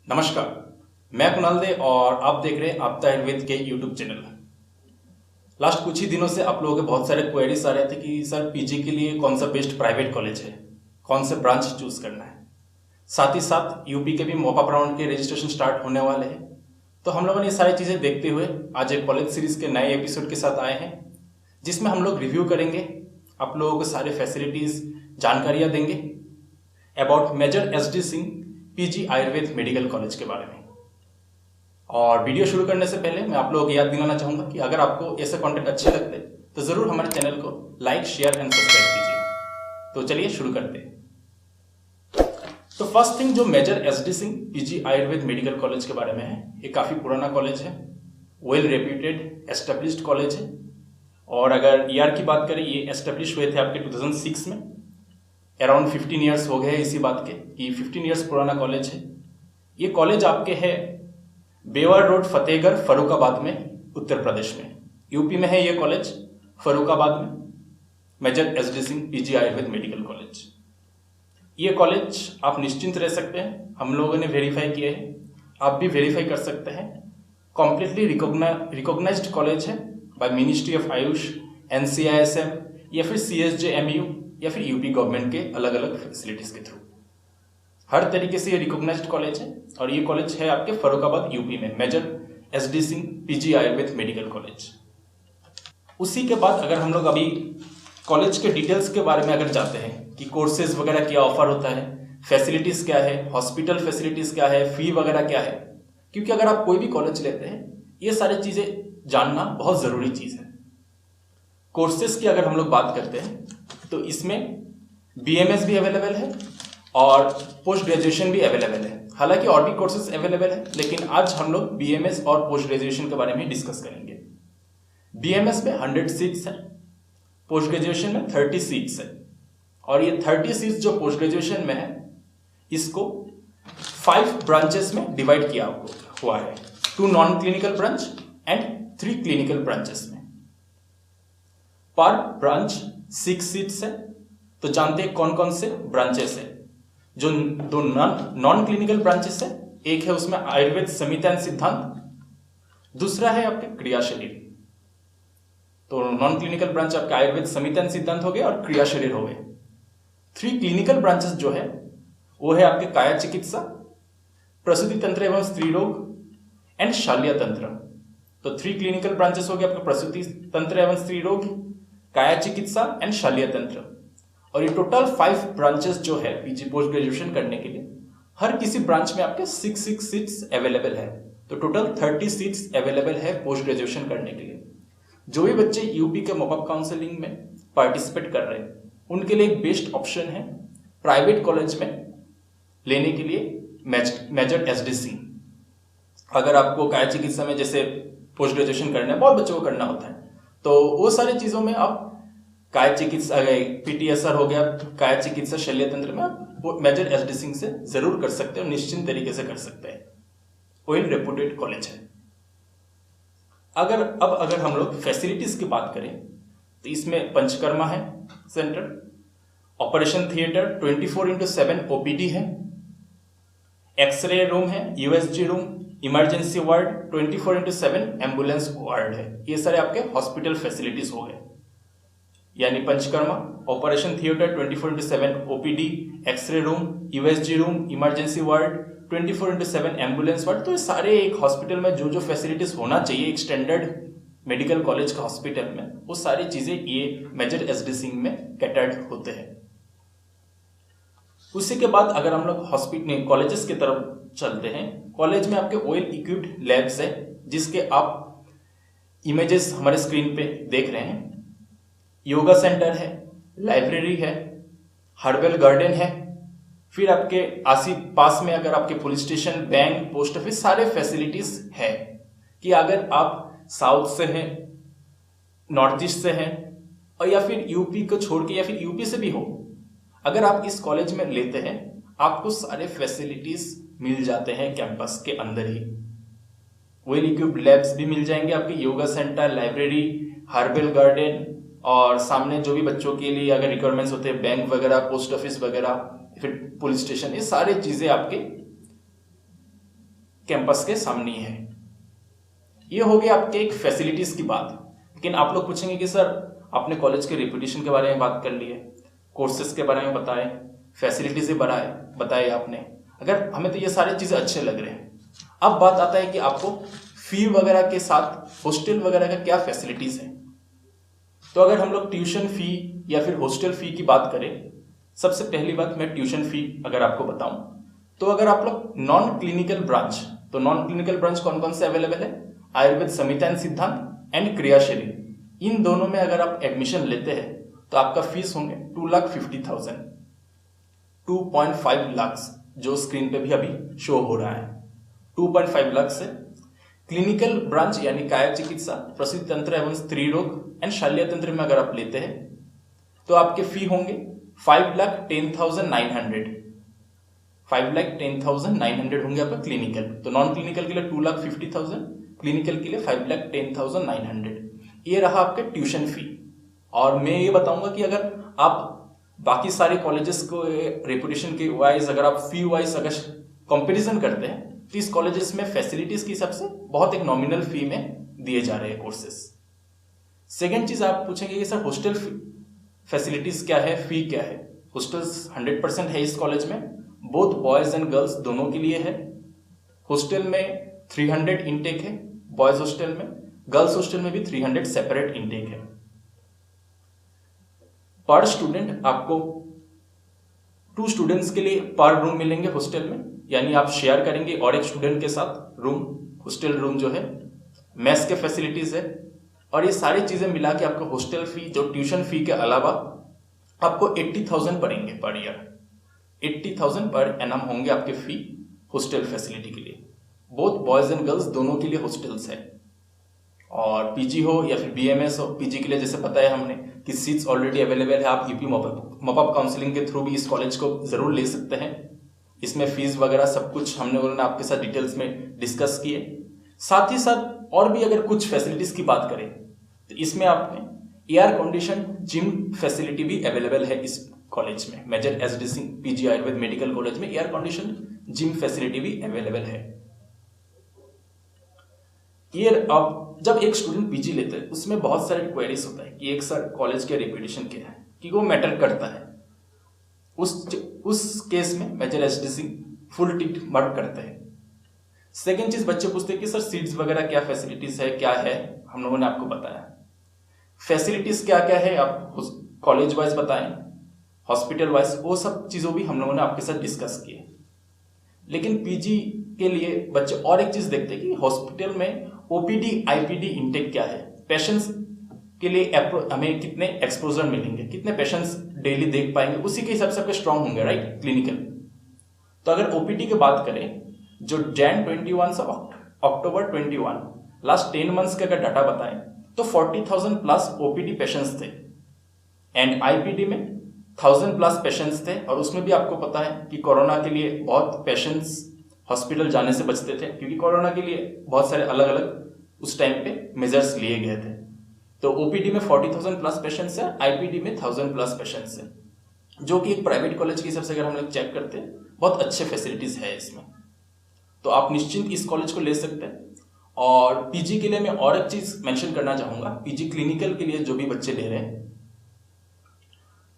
नमस्कार, मैं कुणाल दे और आप देख रहे हैं आपदा आयुर्वेद के यूट्यूब चैनल। लास्ट कुछ ही दिनों से आप लोगों के बहुत सारे क्वेरीज आ रहे थे कि सर पीजी के लिए कौन सा बेस्ट प्राइवेट कॉलेज है, कौन से ब्रांच चूज करना है। साथ ही साथ यूपी के भी मॉपअप राउंड के रजिस्ट्रेशन स्टार्ट होने वाले हैं, तो हम लोगों ने ये सारी चीज़ें देखते हुए आज एक कॉलेज सीरीज के नए एपिसोड के साथ आए हैं, जिसमें हम लोग रिव्यू करेंगे, आप लोगों को सारे फैसिलिटीज़ जानकारियाँ देंगे about major SD Singh PG Ayurveda medical college के बारे में। और वीडियो शुरू करने से पहले मैं आप लोगों को याद दिलाना चाहूँगा कि अगर आपको ऐसे कंटेंट अच्छे लगते तो ज़रूर हमारे चैनल को लाइक, शेयर एंड सब्सक्राइब कीजिए। तो चलिए शुरू करते हैं। तो फर्स्ट थिंग, जो major SD Singh PG Ayurveda medical college के बारे में है, ये काफ़ी पुराना कॉलेज है, वेल रेप्यूटेड एस्टेब्लिश्ड कॉलेज है। और अगर ईयर की बात करें, ये एस्टेब्लिश हुए थे आपके 2006 में। अराउंड 15 ईयर्स हो गए इसी बात के कि 15 ईयर्स पुराना कॉलेज है। ये कॉलेज आपके है बेवर रोड, फतेहगढ़, फर्रुखाबाद में, उत्तर प्रदेश में। यूपी में है ये कॉलेज, फर्रुखाबाद में, major SD Singh PG Ayurveda medical college. ये कॉलेज आप निश्चिंत रह सकते हैं, हम लोगों ने वेरीफाई किए हैं, आप भी वेरीफाई कर सकते हैं। कॉम्प्लीटली रिकॉग्नाइज्ड कॉलेज है by ministry of Ayush, NCISM या फिर CSJMU या फिर यूपी गवर्नमेंट के अलग अलग फैसिलिटीज के थ्रू। हर तरीके से ये रिकॉग्नाइज्ड कॉलेज है और ये कॉलेज है आपके फर्रुखाबाद यूपी में, major SD Singh PG Ayurveda medical college. उसी के बाद अगर हम लोग अभी कॉलेज के डिटेल्स के बारे में अगर जाते हैं कि कोर्सेज वगैरह क्या ऑफर होता है, फैसिलिटीज क्या है, हॉस्पिटल फैसिलिटीज क्या है, फी वगैरह क्या है, क्योंकि अगर आप कोई भी कॉलेज लेते हैं ये सारी चीजें जानना बहुत जरूरी चीज है। कोर्सेज की अगर हम लोग बात करते हैं तो इसमें BMS भी अवेलेबल है और पोस्ट ग्रेजुएशन भी अवेलेबल है। हालांकि और भी कोर्सेज अवेलेबल है, लेकिन आज हम लोग BMS और पोस्ट ग्रेजुएशन के बारे में डिस्कस करेंगे। BMS में 100 सीट्स है, पोस्ट ग्रेजुएशन में 30 सीट्स है। और ये 30 सीट्स जो पोस्ट ग्रेजुएशन में है, इसको 5 ब्रांचेस में डिवाइड किया हुआ है, 2 non clinical branch and 3 clinical branches में। पर ब्रांच 6 सीट्स है। तो जानते हैं कौन कौन से ब्रांचेस है। जो 2 नॉन क्लिनिकल ब्रांचेस है, एक है उसमें आयुर्वेद संहिता एंड सिद्धांत, दूसरा है आपके क्रिया शरीर। तो नॉन क्लिनिकल ब्रांच आपके आयुर्वेद संहिता एंड सिद्धांत हो गए और क्रिया शरीर हो गए। 3 क्लिनिकल ब्रांचेस जो है वो है आपके काया चिकित्सा, प्रसूति तंत्र एवं स्त्री रोग एंड शाल्य तंत्र। तो 3 क्लिनिकल ब्रांचेस हो गए आपके प्रसूति तंत्र एवं स्त्री रोग, काया चिकित्सा एंड शाल्य तंत्र। और ये टोटल 5 ब्रांचेस जो है पीजी पोस्ट ग्रेजुएशन करने के लिए, हर किसी ब्रांच में आपके 6 सीट्स अवेलेबल है। तो टोटल 30 सीट्स अवेलेबल है पोस्ट ग्रेजुएशन करने के लिए। जो भी बच्चे यूपी के मॉपअप काउंसलिंग में पार्टिसिपेट कर रहे हैं, उनके लिए एक बेस्ट ऑप्शन है प्राइवेट कॉलेज में लेने के लिए मेजर एसडी सिंह। अगर आपको काया चिकित्सा में जैसे पोस्ट ग्रेजुएशन करना है, बहुत बच्चों को करना होता है, तो वो सारी चीज़ों में आप काय चिकित्सा, PTSR हो गया, काय चिकित्सा शल्य तंत्र में आप मेजर एसडी सिंह से जरूर कर सकते हो, निश्चिंत तरीके से कर सकते हैं। वेल रेप्यूटेड कॉलेज है। अगर हम लोग फैसिलिटीज की बात करें तो इसमें पंचकर्मा है सेंटर, ऑपरेशन थिएटर 24/7 OPD है, एक्सरे रूम है, USG room, emergency ward, 24/7 ambulance ward है। ये सारे आपके हॉस्पिटल फैसिलिटीज हो गए, यानी Panchakarma, operation theatre 24/7 OPD, x ray room, USG room, emergency ward, 24/7 ambulance ward. तो ये सारे एक हॉस्पिटल में जो जो फैसिलिटीज होना चाहिए एक स्टैंडर्ड मेडिकल कॉलेज का हॉस्पिटल में, वो सारी चीजें ये मेजर एसडी सिंह में कैटर्ड होते हैं। उसी के बाद अगर हम लोग हॉस्पिटल कॉलेजेस की तरफ चलते हैं, कॉलेज में आपके वेल इक्विप्ड लैब्स है, जिसके आप इमेजेस हमारे स्क्रीन पे देख रहे हैं। योगा सेंटर है, लाइब्रेरी है, हर्बल गार्डन है, फिर आपके आसी पास में अगर आपके police station, bank, post office, सारे फैसिलिटीज है। कि अगर आप साउथ से हैं, नॉर्थ ईस्ट से हैं, और या फिर यूपी को छोड़ के या फिर यूपी से भी हो, अगर आप इस कॉलेज में लेते हैं, आपको सारे फैसिलिटीज मिल जाते हैं कैंपस के अंदर ही। वेल इक्विप्ड लैब्स भी मिल जाएंगे आपके, yoga centre, library, herbal garden, और सामने जो भी बच्चों के लिए अगर रिक्वायरमेंट्स होते हैं, बैंक वगैरह, पोस्ट ऑफिस वगैरह, फिर पुलिस स्टेशन, ये सारी चीजें आपके कैंपस के सामने ही है। ये हो गया आपके एक फैसिलिटीज की बात। लेकिन आप लोग पूछेंगे कि सर आपने कॉलेज के रेपुटेशन के बारे में बात कर ली है, कोर्सेज के बारे में बताए, फैसिलिटीज बताए आपने, अगर हमें तो ये सारी चीज़ें अच्छे लग रहे हैं। अब बात आता है कि आपको फी वगैरह के साथ हॉस्टल वगैरह का क्या फैसिलिटीज है। तो अगर हम लोग ट्यूशन फी या फिर हॉस्टल फी की बात करें, सबसे पहली बात मैं ट्यूशन फी अगर आपको बताऊं, तो अगर आप लोग नॉन क्लिनिकल ब्रांच, तो नॉन क्लिनिकल ब्रांच कौन कौन से अवेलेबल है, आयुर्वेद संहिता एंड सिद्धांत एंड क्रियाशीली, इन दोनों में अगर आप एडमिशन लेते हैं तो आपका फीस होंगे 2,50,000, 2.5 लाख, जो स्क्रीन पे भी अभी शो हो रहा है। 2.5 लाख से क्लिनिकल ब्रांच यानी काया चिकित्सा, प्रसूति तंत्र एवं स्त्री रोग एंड शल्य तंत्र में अगर आप लेते हैं तो आपके फी होंगे 5,10,900, 5,10,900 होंगे आपका क्लिनिकल। तो नॉन क्लिनिकल के लिए 2,50,000, क्लिनिकल के लिए 5,10,900। ये रहा आपके ट्यूशन फी। और मैं ये बताऊंगा कि अगर आप बाकी सारे कॉलेजेस को रेपुटेशन के वाइज अगर आप फी वाइज अगर कंपैरिजन करते हैं तो इस कॉलेजेस में फैसिलिटीज के हिसाब से बहुत एक नॉमिनल फी में दिए जा रहे हैं कोर्सेस। सेकेंड चीज आप पूछेंगे कि सर हॉस्टल फैसिलिटीज क्या है, फी क्या है। हॉस्टल्स 100% है इस कॉलेज में, बोथ बॉयज एंड गर्ल्स दोनों के लिए है। हॉस्टल में 300 इनटेक है बॉयज हॉस्टल में, गर्ल्स हॉस्टल में भी 300 सेपरेट इनटेक है। पर स्टूडेंट आपको 2 स्टूडेंट्स के लिए पर रूम मिलेंगे हॉस्टल में, यानी आप शेयर करेंगे और एक स्टूडेंट के साथ रूम, हॉस्टल रूम जो है। मेस के फैसिलिटीज है और ये सारी चीजें मिला के आपको हॉस्टल फी जो ट्यूशन फी के अलावा आपको 80,000 पड़ेंगे पर ईयर, 80,000 पर एनम होंगे आपके फी हॉस्टल फैसिलिटी के लिए। बोथ बॉयज एंड गर्ल्स दोनों के लिए हॉस्टल्स है। और पीजी हो या फिर बीएमएस हो, पीजी के लिए जैसे पता है हमने कि सीट्स ऑलरेडी अवेलेबल है, आप यूपी मॉपअप काउंसलिंग के थ्रू भी इस कॉलेज को जरूर ले सकते हैं। इसमें फीस वगैरह सब कुछ हमने उन्होंने आपके साथ डिटेल्स में डिस्कस किए। साथ ही साथ और भी अगर कुछ फैसिलिटीज की बात करें तो इसमें आपने एयर कंडीशन जिम फैसिलिटी भी अवेलेबल है इस कॉलेज में। Major SD Singh PG Ayurveda medical college में एयर कंडीशन जिम फैसिलिटी भी अवेलेबल है। ये अब जब एक स्टूडेंट पीजी लेता है उसमें बहुत सारे क्वेरीज होता है कि एक सर कॉलेज के रेपुटेशन क्या है, कि वो मैटर करता है। उस केस में major SD Singh full tick mark करते हैं। सेकेंड चीज बच्चे पूछते हैं कि सर सीट्स वगैरह क्या फैसिलिटीज है, क्या है, हम लोगों ने आपको बताया। फैसिलिटीज क्या क्या है आप कॉलेज वाइज बताएं, हॉस्पिटल वाइज, वो सब चीजों भी हम लोगों ने आपके साथ डिस्कस किए। लेकिन पीजी के लिए बच्चे और एक चीज देखते हैं कि हॉस्पिटल में ओपीडी आईपीडी इनटेक क्या है, पेशेंट्स के लिए हमें कितने एक्सपोजर मिलेंगे, कितने पेशेंट्स डेली देख पाएंगे, उसी के हिसाब से आपके स्ट्रांग होंगे, राइट, क्लिनिकल। तो अगर ओपीडी की बात करें, जो Jan 21 से अक्टूबर 21 लास्ट 10 मंथ्स का अगर डाटा बताएं तो 40,000 प्लस ओपीडी पेशेंट्स थे एंड आईपीडी में 1,000 प्लस पेशेंट्स थे। और उसमें भी आपको पता है कि कोरोना के लिए बहुत पेशेंट्स हॉस्पिटल जाने से बचते थे, क्योंकि कोरोना के लिए बहुत सारे अलग अलग उस टाइम पे मेजर्स लिए गए थे। तो ओपीडी में 40,000 प्लस पेशेंट्स है, आईपीडी में 1,000 प्लस पेशेंट्स है, जो कि एक प्राइवेट कॉलेज के हिसाब से अगर हम लोग चेक करते हैं बहुत अच्छे फैसिलिटीज है इसमें। तो आप निश्चिंत इस कॉलेज को ले सकते हैं। और पीजी के लिए मैं और एक चीज मेंशन करना चाहूंगा, पीजी क्लिनिकल के लिए जो भी बच्चे ले रहे हैं,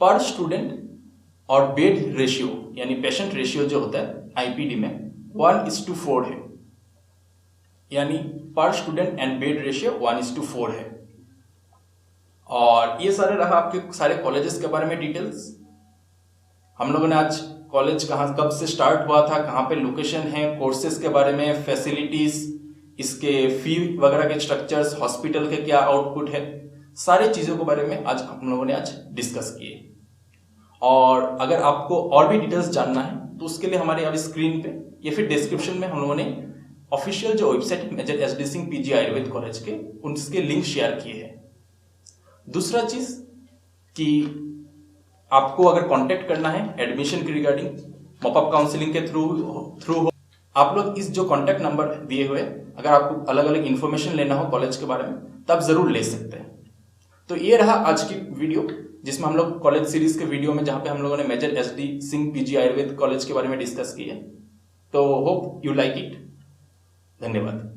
पर स्टूडेंट और बेड रेशियो यानी पेशेंट रेशियो जो होता है आईपीडी में 1:4 है, यानी पर स्टूडेंट एंड बेड रेशियो 1:4 है। और ये सारे रहा आपके सारे कॉलेजेस के बारे में डिटेल्स। हम लोगों ने आज कॉलेज कहाँ कब से स्टार्ट हुआ था, कहाँ पे लोकेशन है, कोर्सेज के बारे में, फैसिलिटीज, इसके फी वगैरह के स्ट्रक्चर्स, हॉस्पिटल के क्या आउटपुट है, सारी चीज़ों के बारे में आज हम लोगों ने आज डिस्कस किए। और अगर आपको और भी डिटेल्स जानना है तो उसके लिए हमारे अब स्क्रीन पे या फिर डिस्क्रिप्शन में हम लोगों ने ऑफिशियल जो website major SD Singh PG Ayurveda college के उनके लिंक शेयर किए हैं। दूसरा चीज कि आपको अगर कांटेक्ट करना है एडमिशन के रिगार्डिंग मॉपअप काउंसलिंग के थ्रू हो, आप लोग इस जो कांटेक्ट नंबर दिए हुए अगर आपको अलग अलग इन्फॉर्मेशन लेना हो कॉलेज के बारे में तब जरूर ले सकते हैं। तो ये रहा आज की वीडियो जिसमें हम लोग कॉलेज सीरीज के वीडियो में जहां पे हम लोगों ने major SD Singh PG Ayurveda college के बारे में डिस्कस किया। तो होप यू लाइक इट। धन्यवाद।